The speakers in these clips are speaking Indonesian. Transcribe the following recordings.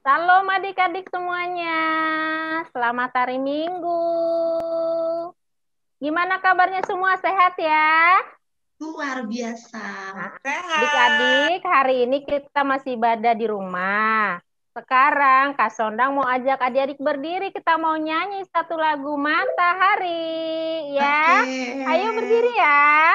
Salam adik-adik semuanya. Selamat hari Minggu. Gimana kabarnya semua? Sehat ya? Luar biasa. Adik-adik, hari ini kita masih ibadah di rumah. Sekarang Kak Sondang mau ajak adik-adik berdiri. Kita mau nyanyi satu lagu Matahari. Ya, Oke. ayo berdiri ya.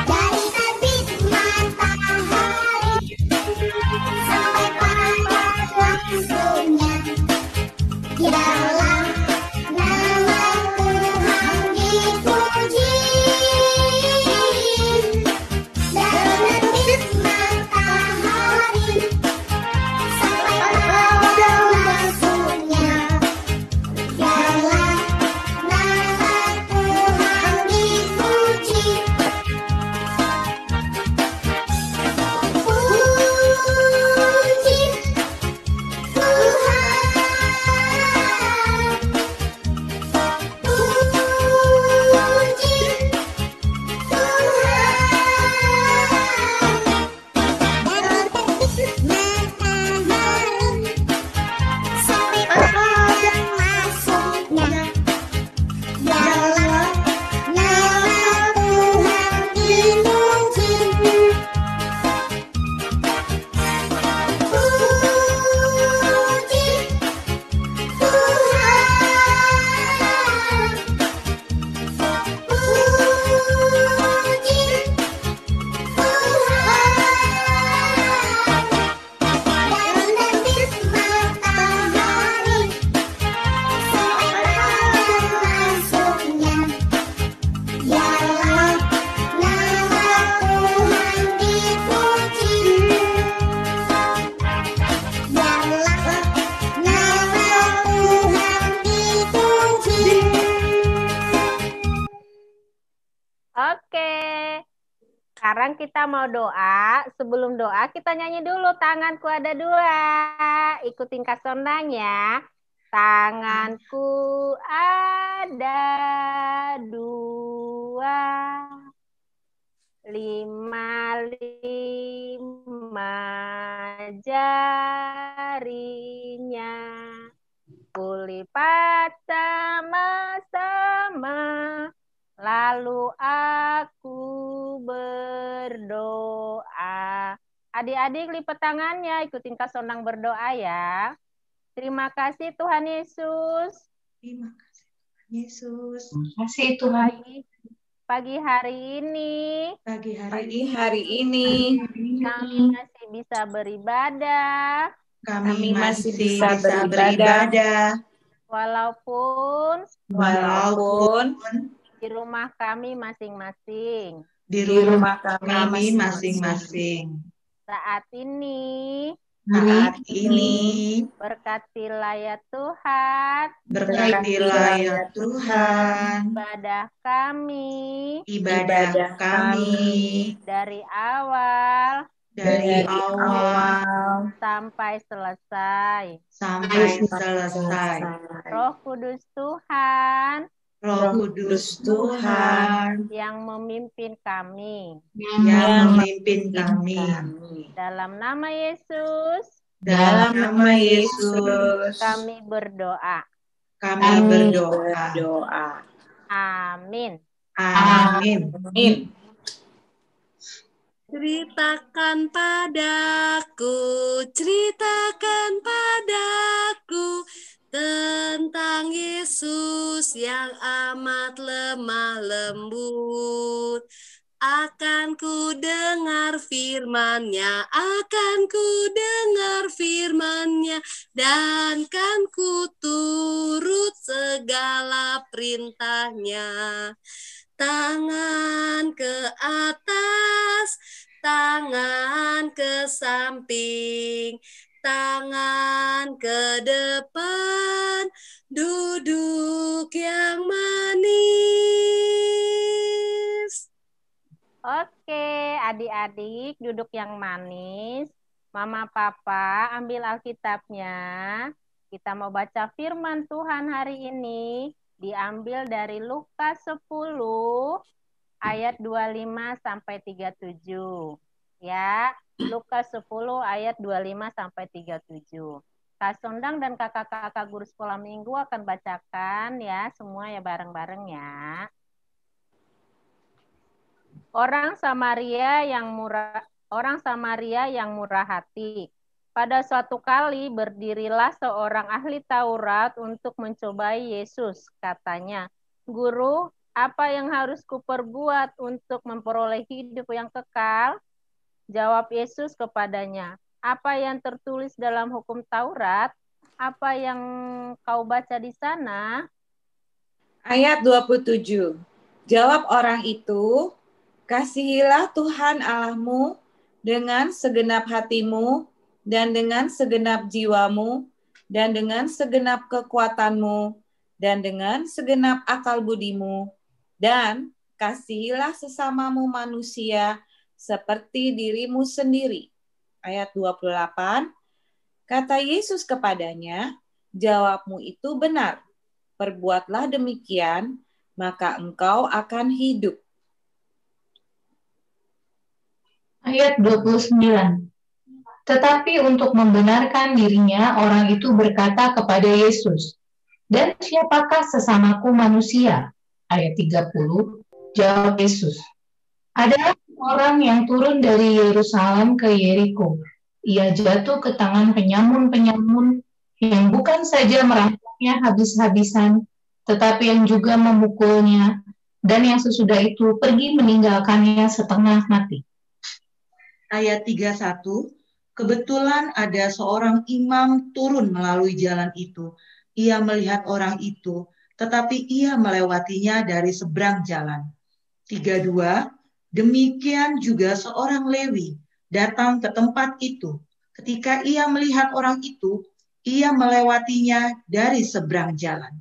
Dari terbit matahari sampai pada waktunya, biarlah nama Tuhan dipuji. Dari terbit matahari sampai pada waktunya, biarlah nama Tuhan dipuji. Puji Tuhan, puji Tuhan. Dari terbit matahari sampai pada masuknya, biarlah nama Tuhan dipuji. Puji Tuhan, puji Tuhan. Dari terbit matahari sampai pada masuknya, biarlah nama Tuhan dipuji. Biarlah nama Tuhan dipuji. Oke. Sekarang kita mau doa. Sebelum doa, kita nyanyi dulu. Tanganku ada dua. Ikutin Kak Sondang ya. Tanganku ada dua. Lima jarinya. Kulipat sama-sama. Lalu aku berdoa. Adik-adik lipat tangannya, ikutin Kak Sondang berdoa ya. Terima kasih Tuhan Yesus. Terima kasih Tuhan Yesus. Kasih Tuhan Pagi hari ini Pagi pagi hari ini kami masih bisa beribadah. kami masih bisa bisa beribadah. beribadah Walaupun walaupun di rumah kami masing-masing. di di rumah rumah kami kami masing-masing. Saat ini Saat ini berkatilah ya Tuhan berkatilah ya Tuhan ibadah kami ibadah kami dari awal dari awal sampai selesai. sampai selesai. Roh Kudus Tuhan Roh Kudus Tuhan yang memimpin kami. yang memimpin kami. Dalam nama Yesus Dalam nama Yesus kami berdoa. kami berdoa. Amin. Amin. Ceritakan padaku tentang Yesus yang amat lemah lembut. Akan ku dengar firman-Nya, dan kan ku turut segala perintah-Nya. Tangan ke atas, tangan ke samping, tangan ke depan, duduk yang manis. Oke, adik-adik duduk yang manis. Mama, Papa, ambil Alkitabnya. Kita mau baca firman Tuhan hari ini diambil dari Lukas 10 ayat 25 sampai 37. Ya, Lukas 10 ayat 25 sampai 37. Kak Sondang dan kakak-kakak guru sekolah minggu akan bacakan ya, semua ya bareng-bareng ya. Orang Samaria yang murah hati. Pada suatu kali berdirilah seorang ahli Taurat untuk mencobai Yesus. Katanya, "Guru, apa yang harus kuperbuat untuk memperoleh hidup yang kekal?" Jawab Yesus kepadanya, "Apa yang tertulis dalam hukum Taurat? Apa yang kau baca di sana?" Ayat 27. Jawab orang itu, "Kasihilah Tuhan Allahmu dengan segenap hatimu, dan dengan segenap jiwamu, dan dengan segenap kekuatanmu, dan dengan segenap akal budimu, dan kasihilah sesamamu manusia seperti dirimu sendiri." Ayat 28, kata Yesus kepadanya, "Jawabmu itu benar. Perbuatlah demikian, maka engkau akan hidup." Ayat 29. Tetapi untuk membenarkan dirinya, orang itu berkata kepada Yesus, "Dan siapakah sesamaku manusia?" Ayat 30. Jawab Yesus, "Adalah orang yang turun dari Yerusalem ke Yeriko. Ia jatuh ke tangan penyamun-penyamun yang bukan saja merampoknya habis-habisan, tetapi yang juga memukulnya, dan yang sesudah itu pergi meninggalkannya setengah mati." Ayat 31, kebetulan ada seorang imam turun melalui jalan itu. Ia melihat orang itu, tetapi ia melewatinya dari seberang jalan. 32, demikian juga seorang Lewi datang ke tempat itu. Ketika ia melihat orang itu, ia melewatinya dari seberang jalan.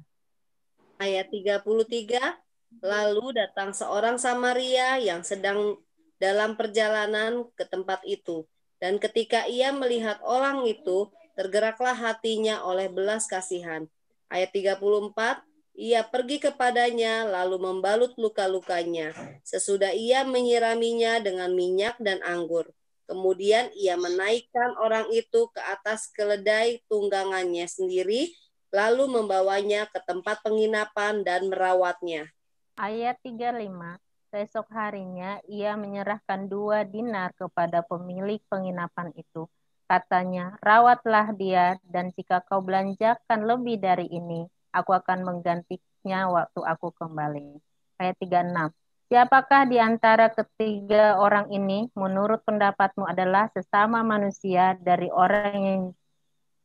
Ayat 33, lalu datang seorang Samaria yang sedang dalam perjalanan ke tempat itu. Dan ketika ia melihat orang itu, tergeraklah hatinya oleh belas kasihan. Ayat 34, ia pergi kepadanya lalu membalut luka-lukanya. Sesudah ia menyiraminya dengan minyak dan anggur. Kemudian ia menaikkan orang itu ke atas keledai tunggangannya sendiri, lalu membawanya ke tempat penginapan dan merawatnya. Ayat 35. Besok harinya ia menyerahkan 2 dinar kepada pemilik penginapan itu. Katanya, "Rawatlah dia, dan jika kau belanjakan lebih dari ini, aku akan menggantinya waktu aku kembali." Ayat 36. Siapakah di antara ketiga orang ini menurut pendapatmu adalah sesama manusia dari orang yang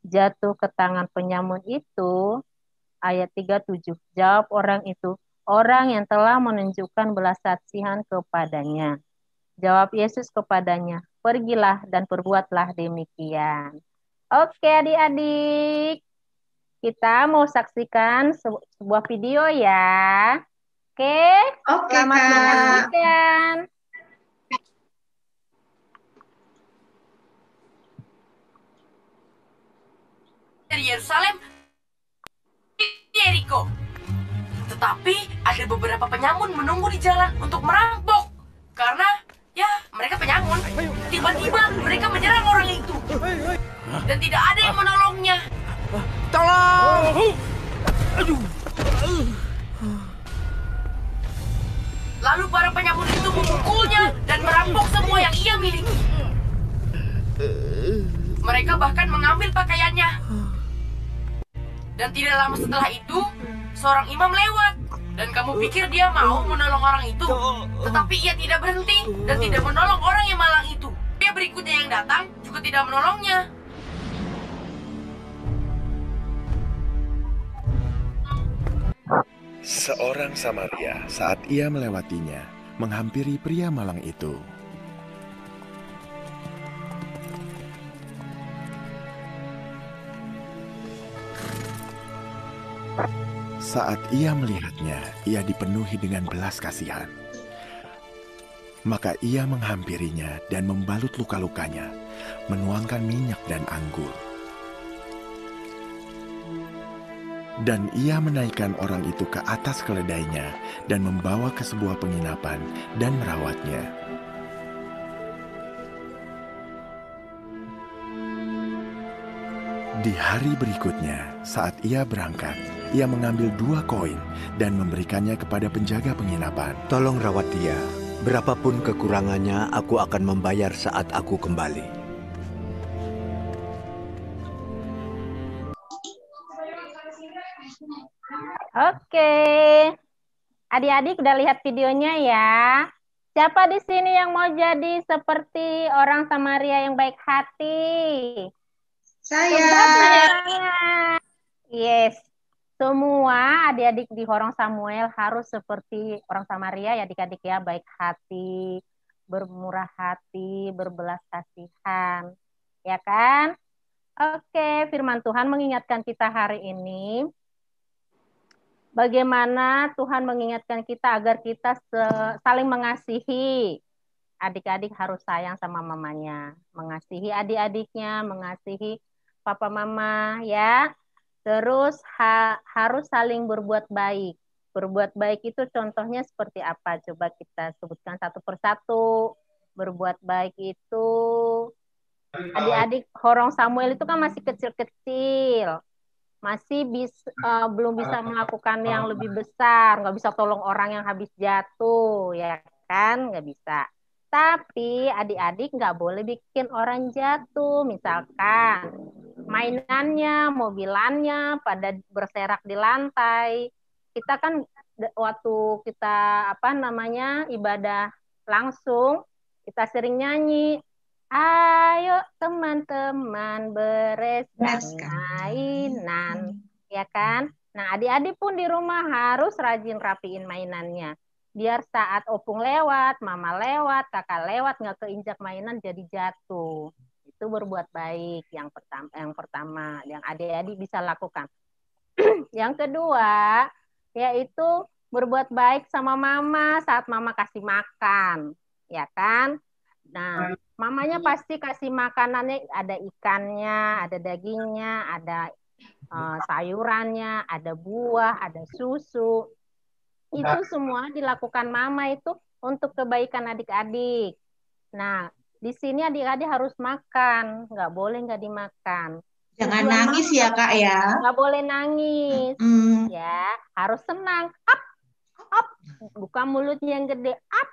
jatuh ke tangan penyamun itu? Ayat 37. Jawab orang itu, "Orang yang telah menunjukkan belas kasihan kepadanya." Jawab Yesus kepadanya, "Pergilah dan perbuatlah demikian." Oke adik-adik, kita mau saksikan sebuah video ya. Oke, selamat Kak. menyaksikan. Dari Yerusalem ke Yeriko. Tetapi ada beberapa penyamun menunggu di jalan untuk merampok. Karena ya mereka penyamun. Tiba-tiba mereka menyerang orang itu. Dan tidak ada yang menolongnya. Tolong! Aduh. Lalu para penyamun itu memukulnya dan merampok semua yang ia miliki. Mereka bahkan mengambil pakaiannya. Dan tidak lama setelah itu, seorang imam lewat. Dan kamu pikir dia mau menolong orang itu. Tetapi ia tidak berhenti dan tidak menolong orang yang malang itu. Dia berikutnya yang datang juga tidak menolongnya. Seorang Samaria saat ia melewatinya, menghampiri pria malang itu. Saat ia melihatnya, ia dipenuhi dengan belas kasihan. Maka ia menghampirinya dan membalut luka-lukanya, menuangkan minyak dan anggur. Dan ia menaikkan orang itu ke atas keledainya dan membawa ke sebuah penginapan dan merawatnya. Di hari berikutnya, saat ia berangkat, ia mengambil 2 koin dan memberikannya kepada penjaga penginapan. Tolong rawat dia. Berapapun kekurangannya, aku akan membayar saat aku kembali. Oke. Adik-adik udah lihat videonya ya. Siapa di sini yang mau jadi seperti orang Samaria yang baik hati? Saya. Yes. Semua adik-adik di Horong Samuel harus seperti orang Samaria ya adik-adik ya. Baik hati, bermurah hati, berbelas kasihan. Ya kan? Oke, firman Tuhan mengingatkan kita hari ini. Bagaimana Tuhan mengingatkan kita agar kita saling mengasihi. Adik-adik harus sayang sama mamanya. Mengasihi adik-adiknya, mengasihi papa mama ya. Terus harus saling berbuat baik. Berbuat baik itu contohnya seperti apa? Coba kita sebutkan satu persatu. Berbuat baik itu, adik-adik Horong Samuel itu kan masih kecil-kecil. Masih belum bisa melakukan yang lebih besar, nggak bisa tolong orang yang habis jatuh, ya kan? Nggak bisa. Tapi adik-adik nggak boleh bikin orang jatuh, misalkan mainannya, mobilannya pada berserak di lantai. Kita kan waktu kita ibadah langsung, kita sering nyanyi. Ayo teman-teman bereskan mainan, ya kan? Nah, adik-adik pun di rumah harus rajin rapiin mainannya. Biar saat opung lewat, mama lewat, kakak lewat, nggak keinjak mainan jadi jatuh. Itu berbuat baik yang pertama yang adik-adik bisa lakukan. Yang kedua, yaitu berbuat baik sama mama saat mama kasih makan, ya kan? Nah, mamanya pasti kasih makanannya, ada ikannya, ada dagingnya, ada sayurannya, ada buah, ada susu. Itu semua dilakukan mama itu untuk kebaikan adik-adik. Nah, di sini adik-adik harus makan, nggak boleh nggak dimakan. Jangan nangis ya Kak ya. Nggak boleh nangis, ya harus senang. Up, up, buka mulutnya yang gede. Up,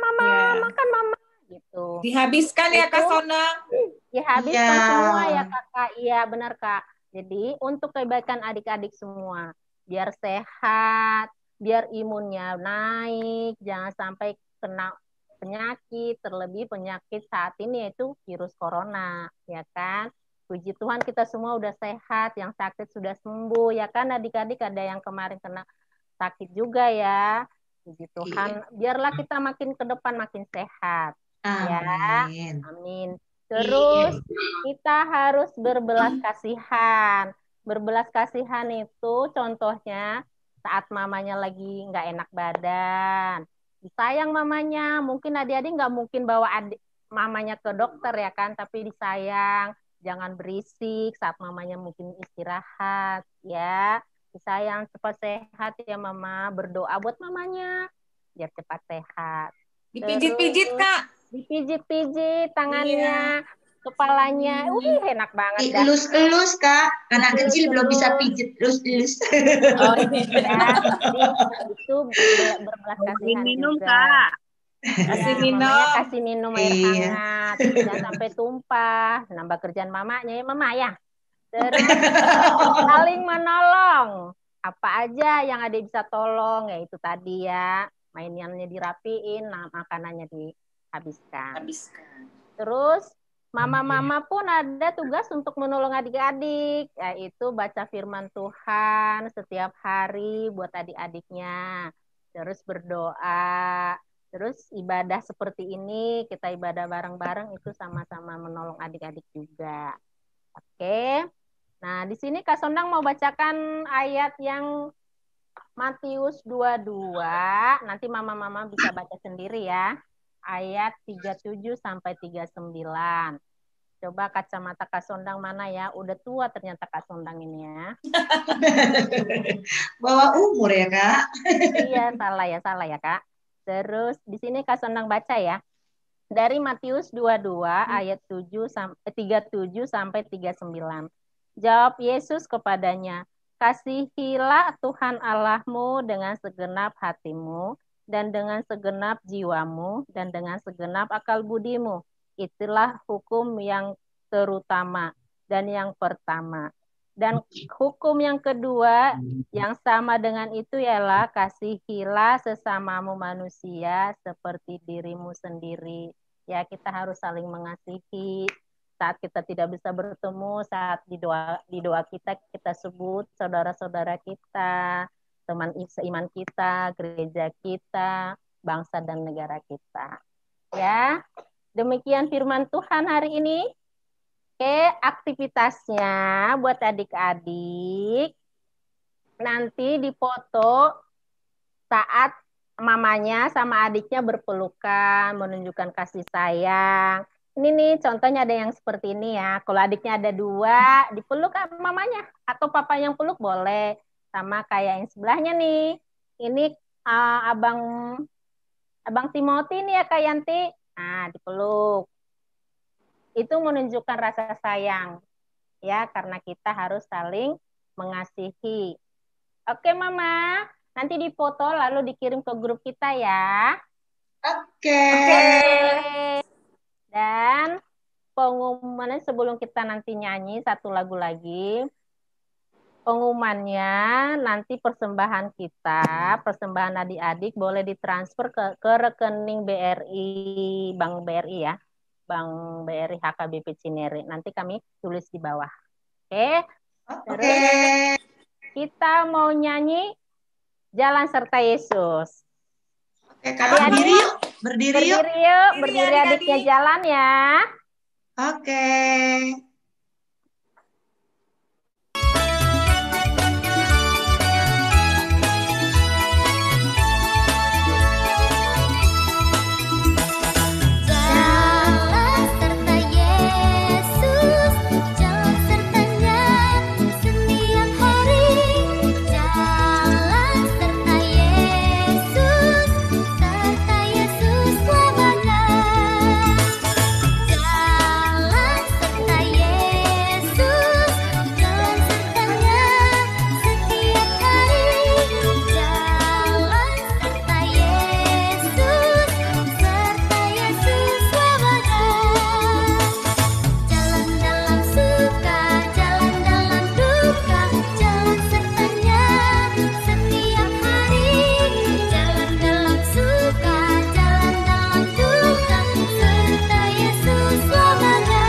mama, makan mama. Gitu. Dihabiskan ya Kak Sonang. Dihabiskan semua ya Kakak. Iya benar Kak. Jadi untuk kebaikan adik-adik semua. Biar sehat, biar imunnya naik, jangan sampai kena penyakit, terlebih penyakit saat ini yaitu virus corona, ya kan? Puji Tuhan kita semua udah sehat, yang sakit sudah sembuh, ya kan adik-adik, ada yang kemarin kena sakit juga ya. Puji Tuhan, biarlah kita makin ke depan makin sehat. Ya, amin. Terus kita harus berbelas kasihan. Berbelas kasihan itu contohnya saat mamanya lagi nggak enak badan. Disayang mamanya, mungkin adik-adik nggak mungkin bawa mamanya ke dokter ya kan, tapi disayang. Jangan berisik saat mamanya mungkin istirahat ya. Disayang, cepat sehat ya mama. Berdoa buat mamanya biar cepat sehat. Dipijit-pijit Kak. Dipijit-pijit tangannya, kepalanya. Enak banget. Elus-elus Kak. Anak kecil belum bisa pijit, elus-elus. Oh iya, jadi itu berbelas kasihan minum, juga. Kak. Kasih Ya, minum. mamanya kasih minum air hangat, jangan sampai tumpah. Nambah kerjaan mamanya ya, mama ya. Terus saling menolong. Apa aja yang ada bisa tolong, ya itu tadi ya. Mainannya dirapiin, makanannya dihabiskan. Terus mama-mama pun ada tugas untuk menolong adik-adik, yaitu baca firman Tuhan setiap hari buat adik-adiknya. Terus berdoa. Terus ibadah seperti ini, kita ibadah bareng-bareng itu sama-sama menolong adik-adik juga. Oke. Nah, di sini Kak Sondang mau bacakan ayat yang Matius 22. Nanti mama-mama bisa baca sendiri ya. Ayat 37 sampai 39. Coba kacamata Kak Sondang mana ya? Udah tua ternyata Kak Sondang ini ya. Bawa umur ya, Kak. Iya, salah ya Kak. Terus di sini Kak Sondang baca ya. Dari Matius 22 ayat 37 sampai 39. Jawab Yesus kepadanya, kasihilah Tuhan Allahmu dengan segenap hatimu, dan dengan segenap jiwamu, dan dengan segenap akal budimu. Itulah hukum yang terutama dan yang pertama. Dan hukum yang kedua yang sama dengan itu ialah kasihilah sesamamu manusia seperti dirimu sendiri. Ya, kita harus saling mengasihi. Saat kita tidak bisa bertemu, saat di doa kita sebut saudara-saudara kita, teman seiman kita, gereja kita, bangsa dan negara kita. Ya, demikian firman Tuhan hari ini. Oke, aktivitasnya buat adik-adik nanti dipoto saat mamanya sama adiknya berpelukan, menunjukkan kasih sayang. Ini nih contohnya ada yang seperti ini ya. Kalau adiknya ada 2, dipeluk sama mamanya atau papa yang peluk boleh. Sama kayak yang sebelahnya nih. Ini Abang Timothy nih ya Kak Yanti. Nah, dipeluk. Itu menunjukkan rasa sayang. Ya, karena kita harus saling mengasihi. Oke, Mama. Nanti dipoto lalu dikirim ke grup kita ya. Oke. Dan pengumumannya sebelum kita nanti nyanyi satu lagu lagi. Pengumumannya nanti persembahan kita, persembahan adik-adik boleh ditransfer ke rekening BRI, Bank BRI ya. Bank BRI HKBP Cinere. Nanti kami tulis di bawah. Oke. Terus kita mau nyanyi Jalan Serta Yesus. Oke, Kak, berdiri yuk. Berdiri yuk. Berdiri adiknya jalan ya. Oke. Jalan serta Yesus, jalan sertanya setiap hari. Jalan serta Yesus selamanya. Jalan serta Yesus, jalan sertanya setiap hari. Jalan serta Yesus selamanya. Jalan dalam suka, jalan dalam duka, jalan sertanya setiap hari. Jalan dalam suka, jalan dalam duka, serta Yesus selamanya.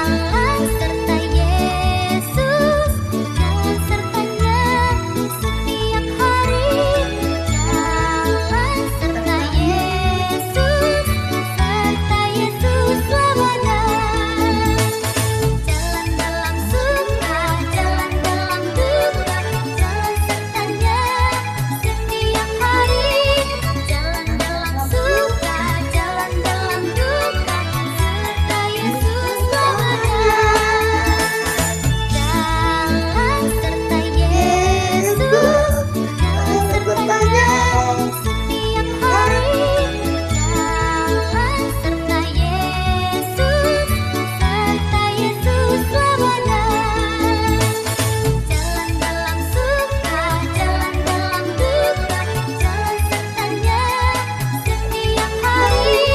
Jalan serta Yesus, jalan sertanya setiap hari. Jalan serta Yesus selamanya. Jalan dalam suka, jalan dalam duka, jalan sertanya setiap hari. Jalan dalam suka, jalan dalam duka, serta Yesus selamanya. Jalan serta Yesus, jalan sertanya setiap hari. Jalan serta Yesus selamanya. Jalan dalam suka, jalan dalam duka, jalan sertanya setiap hari.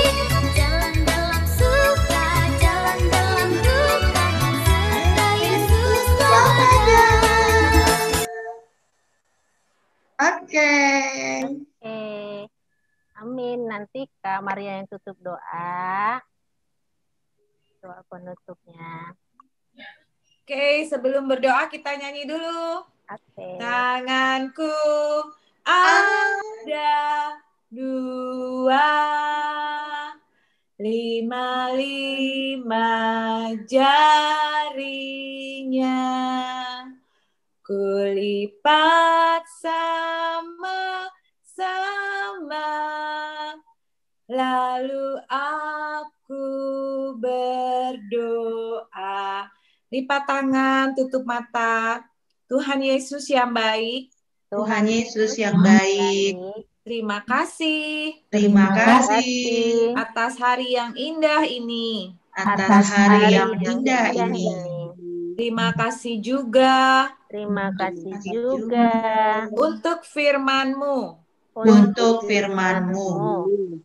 Jalan dalam suka, jalan dalam duka, serta Yesus selamanya. Oke. Oke. Amin. Nanti Kak Maria yang tutup doa. Doa penutupnya. Oke, sebelum berdoa kita nyanyi dulu. Oke. Tanganku ada 2, lima jarinya kulipat sama-sama, lalu aku berdoa. Lipat tangan, tutup mata. Tuhan Yesus yang baik, Tuhan Yesus yang baik, terima kasih terima kasih atas hari yang indah ini. atas hari yang indah ini. Terima kasih juga Terima kasih juga untuk firman-Mu Untuk firman-Mu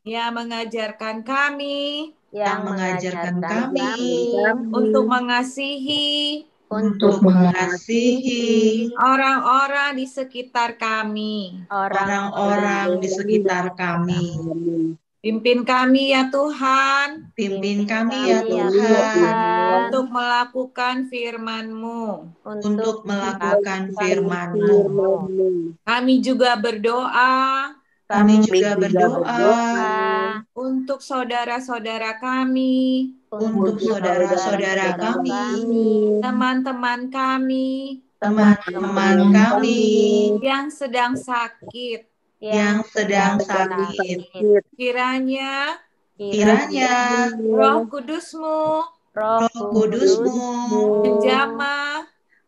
yang mengajarkan kami yang mengajarkan kami untuk mengasihi untuk mengasihi orang-orang di sekitar kami. orang-orang di sekitar kami. Pimpin kami ya Tuhan Pimpin kami ya Tuhan untuk melakukan firman-Mu. untuk melakukan firman-Mu. Kami juga berdoa Kami juga berdoa untuk saudara-saudara kami, untuk saudara-saudara kami, teman-teman kami teman-teman kami yang sedang sakit. yang sedang sakit. Kiranya Kiranya Roh Kudus-Mu Roh Kudus-Mu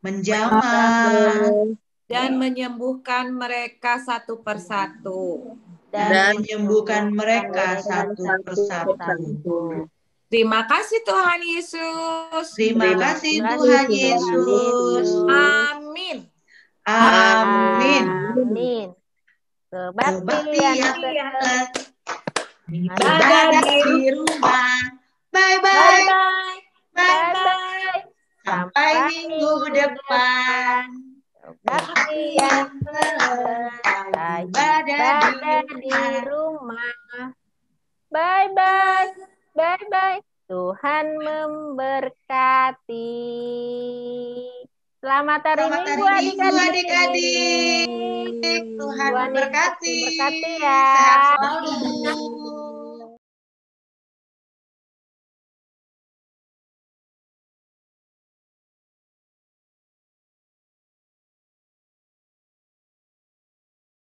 menjamah dan menyembuhkan mereka satu persatu. dan menyembuhkan mereka satu persatu. Terima kasih Tuhan Yesus. Terima kasih Tuhan Yesus. Amin. Amin. Amin. Kebaktian Kebaktian ibadah di rumah. Bye-bye. Bye-bye. Sampai minggu depan. Kebaktian selesai ibadah di rumah. Bye-bye. Bye-bye. Tuhan memberkati. Selamat hari Minggu adik-adik. Tuhan memberkati. Berkati ya. Sehat selalu.